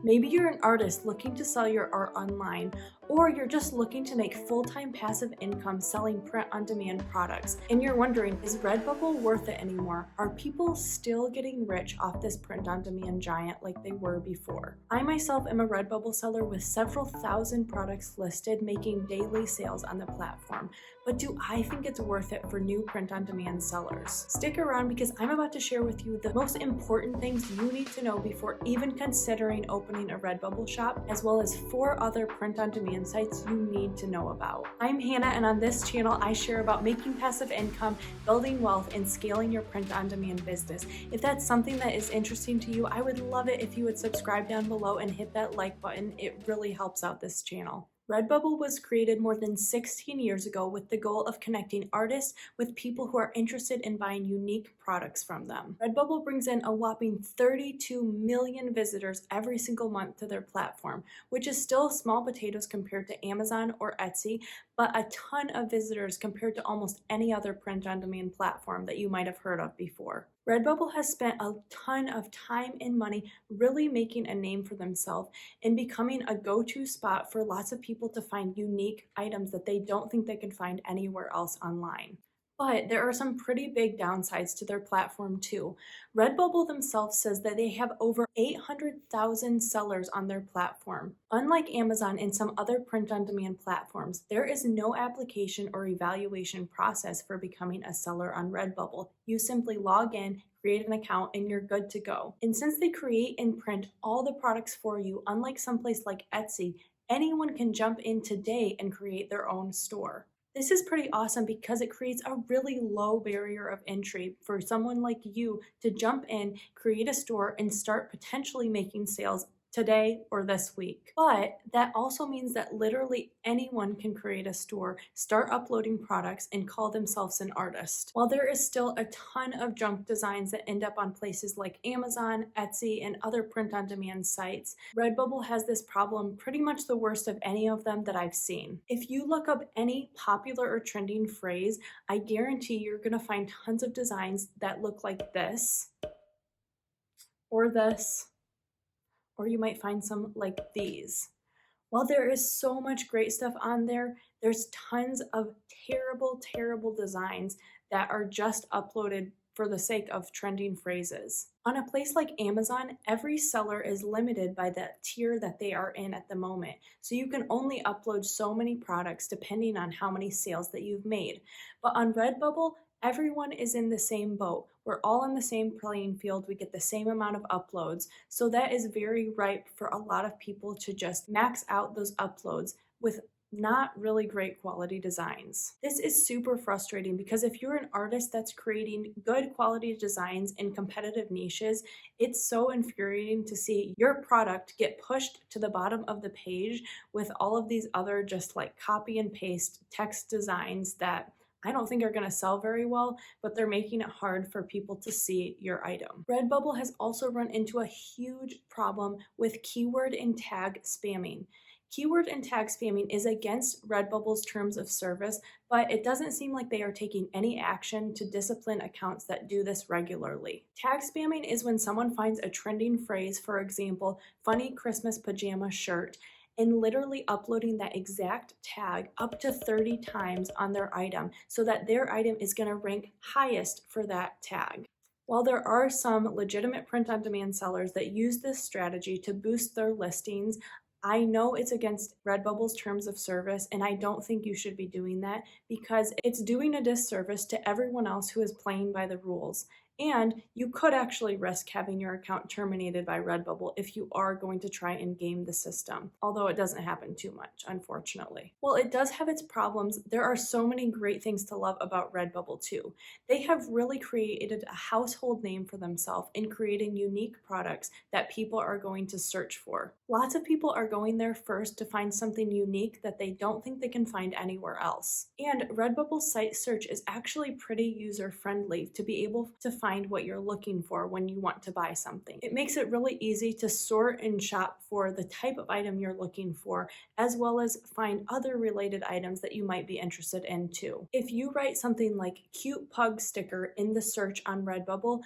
Maybe you're an artist looking to sell your art online, or you're just looking to make full-time passive income selling print-on-demand products, and you're wondering, is Redbubble worth it anymore? Are people still getting rich off this print-on-demand giant like they were before? I myself am a Redbubble seller with several thousand products listed, making daily sales on the platform. But do I think it's worth it for new print-on-demand sellers? Stick around because I'm about to share with you the most important things you need to know before even considering opening a Redbubble shop, as well as 4 other print-on-demand sites you need to know about. I'm Hannah, and on this channel I share about making passive income, building wealth, and scaling your print-on-demand business. If that's something that is interesting to you, I would love it if you would subscribe down below and hit that like button. It really helps out this channel. Redbubble was created more than 16 years ago with the goal of connecting artists with people who are interested in buying unique products from them. Redbubble brings in a whopping 32 million visitors every single month to their platform, which is still small potatoes compared to Amazon or Etsy, but a ton of visitors compared to almost any other print-on-demand platform that you might have heard of before. Redbubble has spent a ton of time and money really making a name for themselves and becoming a go-to spot for lots of people to find unique items that they don't think they can find anywhere else online. But there are some pretty big downsides to their platform too. Redbubble themselves says that they have over 800,000 sellers on their platform. Unlike Amazon and some other print-on-demand platforms, there is no application or evaluation process for becoming a seller on Redbubble. You simply log in, create an account, and you're good to go. And since they create and print all the products for you, unlike someplace like Etsy, anyone can jump in today and create their own store. This is pretty awesome because it creates a really low barrier of entry for someone like you to jump in, create a store, and start potentially making sales today or this week. But that also means that literally anyone can create a store, start uploading products, and call themselves an artist. While there is still a ton of junk designs that end up on places like Amazon, Etsy, and other print-on-demand sites, Redbubble has this problem pretty much the worst of any of them that I've seen. If you look up any popular or trending phrase, I guarantee you're gonna find tons of designs that look like this, or this, or you might find some like these. While there is so much great stuff on there, there's tons of terrible designs that are just uploaded for the sake of trending phrases. On a place like Amazon, every seller is limited by the tier that they are in at the moment, so you can only upload so many products depending on how many sales that you've made. But on Redbubble, everyone is in the same boat. We're all on the same playing field. We get the same amount of uploads. So that is very ripe for a lot of people to just max out those uploads with not really great quality designs. This is super frustrating because if you're an artist that's creating good quality designs in competitive niches, it's so infuriating to see your product get pushed to the bottom of the page with all of these other just like copy and paste text designs that I don't think are going to sell very well, but they're making it hard for people to see your item. Redbubble has also run into a huge problem with keyword and tag spamming. Keyword and tag spamming is against Redbubble's terms of service, but it doesn't seem like they are taking any action to discipline accounts that do this regularly. Tag spamming is when someone finds a trending phrase, for example, funny Christmas pajama shirt, and literally uploading that exact tag up to 30 times on their item so that their item is going to rank highest for that tag. While there are some legitimate print-on-demand sellers that use this strategy to boost their listings, I know it's against Redbubble's terms of service, and I don't think you should be doing that because it's doing a disservice to everyone else who is playing by the rules. And you could actually risk having your account terminated by Redbubble if you are going to try and game the system, although it doesn't happen too much, unfortunately. While it does have its problems, there are so many great things to love about Redbubble too. They have really created a household name for themselves in creating unique products that people are going to search for. Lots of people are going there first to find something unique that they don't think they can find anywhere else. And Redbubble's site search is actually pretty user-friendly to be able to find what you're looking for when you want to buy something. It makes it really easy to sort and shop for the type of item you're looking for, as well as find other related items that you might be interested in too. If you write something like cute pug sticker in the search on Redbubble,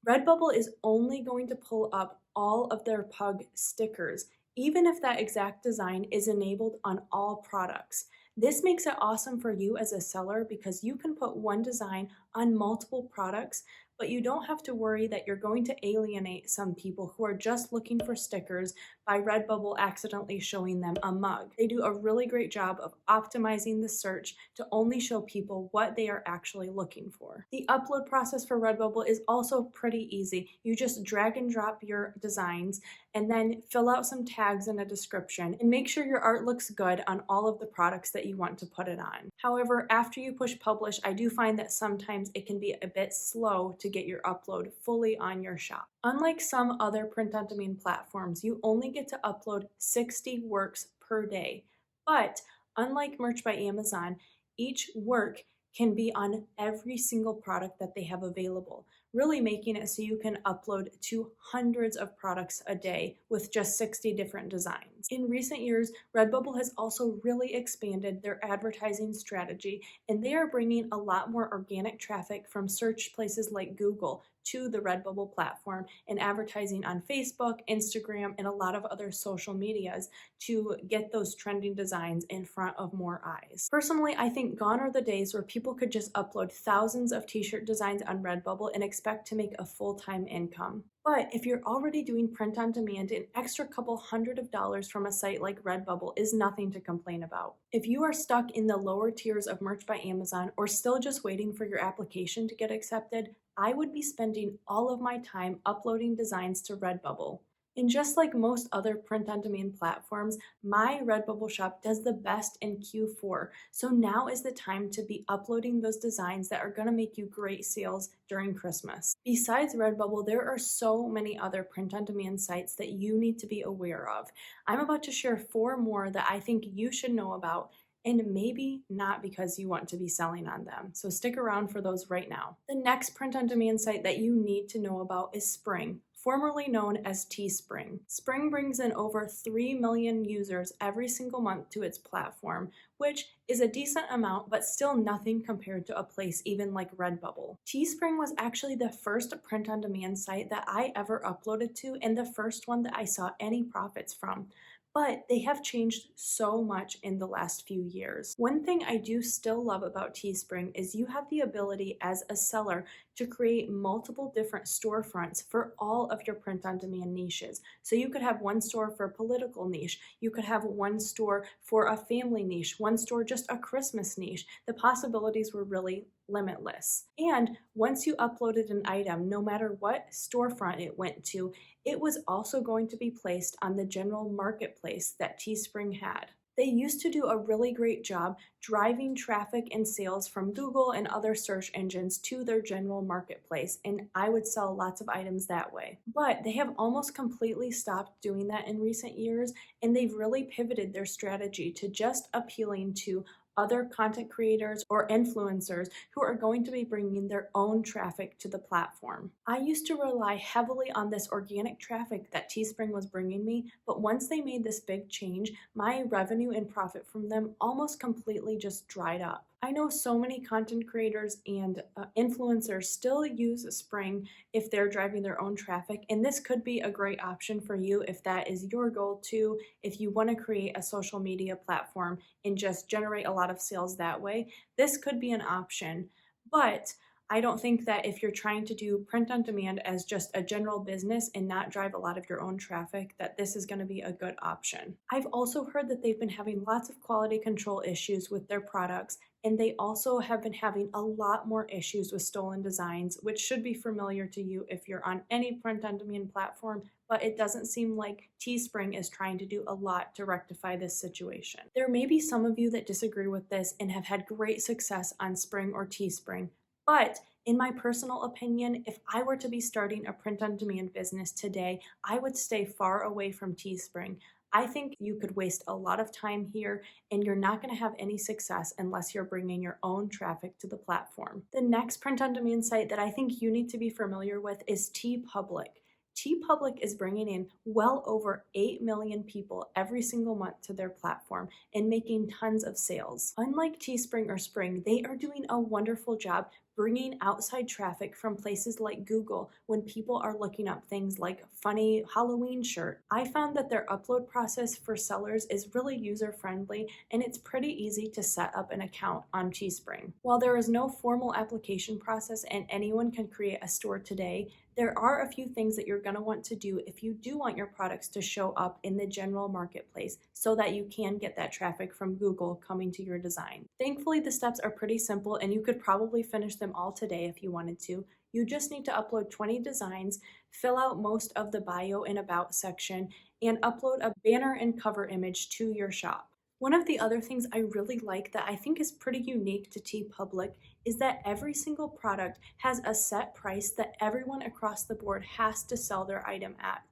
Redbubble is only going to pull up all of their pug stickers, even if that exact design is enabled on all products. This makes it awesome for you as a seller because you can put one design on multiple products, but you don't have to worry that you're going to alienate some people who are just looking for stickers by Redbubble accidentally showing them a mug. They do a really great job of optimizing the search to only show people what they are actually looking for. The upload process for Redbubble is also pretty easy. You just drag and drop your designs and then fill out some tags and a description and make sure your art looks good on all of the products that you want to put it on. However, after you push publish, I do find that sometimes it can be a bit slow to get your upload fully on your shop. Unlike some other print-on-demand platforms, you only get to upload 60 works per day. But unlike Merch by Amazon, each work can be on every single product that they have available, really making it so you can upload to hundreds of products a day with just 60 different designs. In recent years, Redbubble has also really expanded their advertising strategy, and they are bringing a lot more organic traffic from search places like Google to the Redbubble platform and advertising on Facebook, Instagram, and a lot of other social medias to get those trending designs in front of more eyes. Personally, I think gone are the days where people could just upload thousands of t-shirt designs on Redbubble and expect to make a full-time income. But if you're already doing print on demand, an extra couple $100s from a site like Redbubble is nothing to complain about. If you are stuck in the lower tiers of Merch by Amazon or still just waiting for your application to get accepted, I would be spending all of my time uploading designs to Redbubble. And just like most other print-on-demand platforms, my Redbubble shop does the best in Q4. So now is the time to be uploading those designs that are going to make you great sales during Christmas. Besides Redbubble, there are so many other print-on-demand sites that you need to be aware of. I'm about to share 4 more that I think you should know about, and maybe not because you want to be selling on them. So stick around for those right now. The next print-on-demand site that you need to know about is Spring, formerly known as Teespring. Spring brings in over 3 million users every single month to its platform, which is a decent amount, but still nothing compared to a place even like Redbubble. Teespring was actually the first print-on-demand site that I ever uploaded to and the first one that I saw any profits from. But they have changed so much in the last few years. One thing I do still love about Teespring is you have the ability as a seller to create multiple different storefronts for all of your print-on-demand niches. So you could have one store for a political niche, you could have one store for a family niche, one store just a Christmas niche. The possibilities were really limitless. And once you uploaded an item, no matter what storefront it went to, it was also going to be placed on the general marketplace that Teespring had. They used to do a really great job driving traffic and sales from Google and other search engines to their general marketplace, and I would sell lots of items that way. But they have almost completely stopped doing that in recent years, and they've really pivoted their strategy to just appealing to other content creators or influencers who are going to be bringing their own traffic to the platform. I used to rely heavily on this organic traffic that Teespring was bringing me, but once they made this big change, my revenue and profit from them almost completely just dried up. I know so many content creators and influencers still use Spring if they're driving their own traffic, and this could be a great option for you if that is your goal too, if you want to create a social media platform and just generate a lot of sales that way. This could be an option, but I don't think that if you're trying to do print on demand as just a general business and not drive a lot of your own traffic, that this is going to be a good option. I've also heard that they've been having lots of quality control issues with their products, and they also have been having a lot more issues with stolen designs, which should be familiar to you if you're on any print on demand platform, but it doesn't seem like Teespring is trying to do a lot to rectify this situation. There may be some of you that disagree with this and have had great success on Spring or Teespring, but in my personal opinion, if I were to be starting a print-on-demand business today, I would stay far away from Teespring. I think you could waste a lot of time here, and you're not going to have any success unless you're bringing your own traffic to the platform. The next print-on-demand site that I think you need to be familiar with is TeePublic. TeePublic is bringing in well over 8 million people every single month to their platform and making tons of sales. Unlike Teespring or Spring, they are doing a wonderful job bringing outside traffic from places like Google when people are looking up things like funny Halloween shirt. I found that their upload process for sellers is really user-friendly and it's pretty easy to set up an account on Teespring. While there is no formal application process and anyone can create a store today, there are a few things that you're going to want to do if you do want your products to show up in the general marketplace so that you can get that traffic from Google coming to your design. Thankfully, the steps are pretty simple and you could probably finish them all today if you wanted to. You just need to upload 20 designs, fill out most of the bio and about section, and upload a banner and cover image to your shop. One of the other things I really like that I think is pretty unique to TeePublic is that every single product has a set price that everyone across the board has to sell their item at.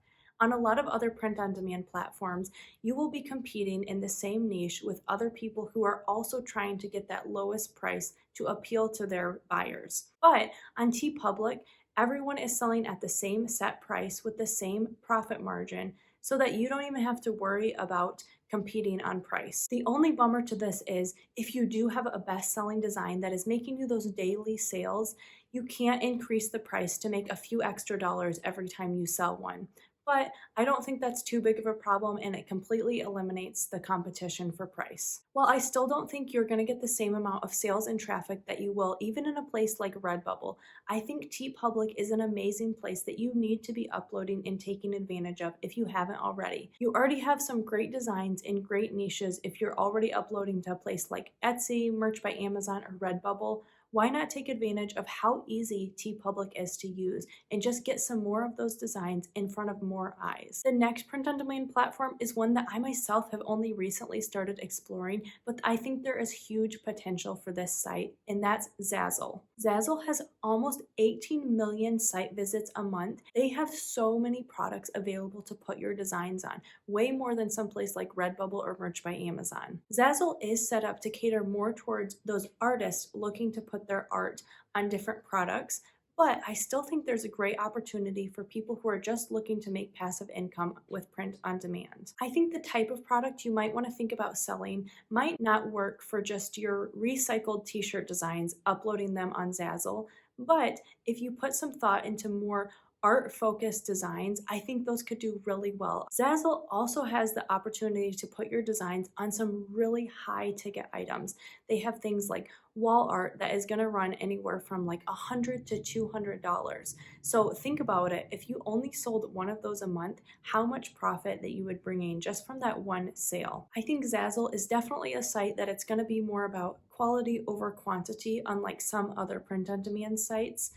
On a lot of other print-on-demand platforms, you will be competing in the same niche with other people who are also trying to get that lowest price to appeal to their buyers. But on TeePublic, everyone is selling at the same set price with the same profit margin so that you don't even have to worry about competing on price. The only bummer to this is if you do have a best-selling design that is making you those daily sales, you can't increase the price to make a few extra dollars every time you sell one. But I don't think that's too big of a problem and it completely eliminates the competition for price. While I still don't think you're going to get the same amount of sales and traffic that you will even in a place like Redbubble, I think TeePublic is an amazing place that you need to be uploading and taking advantage of if you haven't already. You already have some great designs in great niches if you're already uploading to a place like Etsy, Merch by Amazon, or Redbubble. Why not take advantage of how easy TeePublic is to use and just get some more of those designs in front of more eyes? The next print-on-demand platform is one that I myself have only recently started exploring, but I think there is huge potential for this site, and that's Zazzle. Zazzle has almost 18 million site visits a month. They have so many products available to put your designs on, way more than someplace like Redbubble or Merch by Amazon. Zazzle is set up to cater more towards those artists looking to put their art on different products, but I still think there's a great opportunity for people who are just looking to make passive income with print on demand. I think the type of product you might want to think about selling might not work for just your recycled t-shirt designs, uploading them on Zazzle, but if you put some thought into more art-focused designs, I think those could do really well. Zazzle also has the opportunity to put your designs on some really high-ticket items. They have things like wall art that is going to run anywhere from like $100 to $200. So think about it. If you only sold one of those a month, how much profit that you would bring in just from that one sale. I think Zazzle is definitely a site that it's going to be more about quality over quantity, unlike some other print-on-demand sites.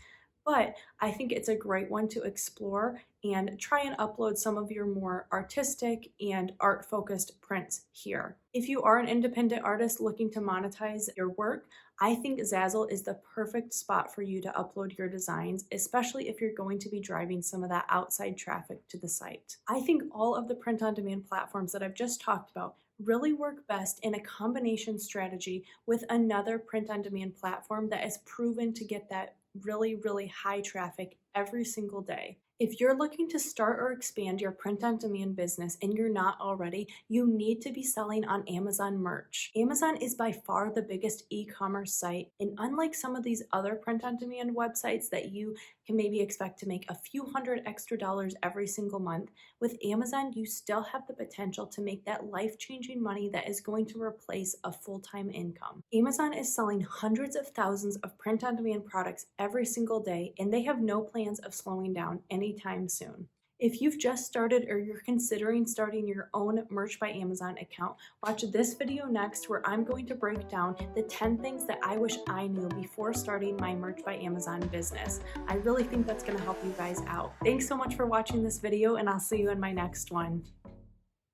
But I think it's a great one to explore and try and upload some of your more artistic and art-focused prints here. If you are an independent artist looking to monetize your work, I think Zazzle is the perfect spot for you to upload your designs, especially if you're going to be driving some of that outside traffic to the site. I think all of the print-on-demand platforms that I've just talked about really work best in a combination strategy with another print-on-demand platform that is proven to get that really high traffic every single day. If you're looking to start or expand your print-on-demand business and you're not already, you need to be selling on Amazon merch. Amazon is by far the biggest e-commerce site, and unlike some of these other print-on-demand websites that you can maybe expect to make a few hundred extra dollars every single month, with Amazon you still have the potential to make that life-changing money that is going to replace a full-time income. Amazon is selling hundreds of thousands of print-on-demand products every single day, and they have no plans of slowing down anytime soon. If you've just started or you're considering starting your own Merch by Amazon account, watch this video next where I'm going to break down the 10 things that I wish I knew before starting my Merch by Amazon business. I really think that's going to help you guys out. Thanks so much for watching this video, and I'll see you in my next one.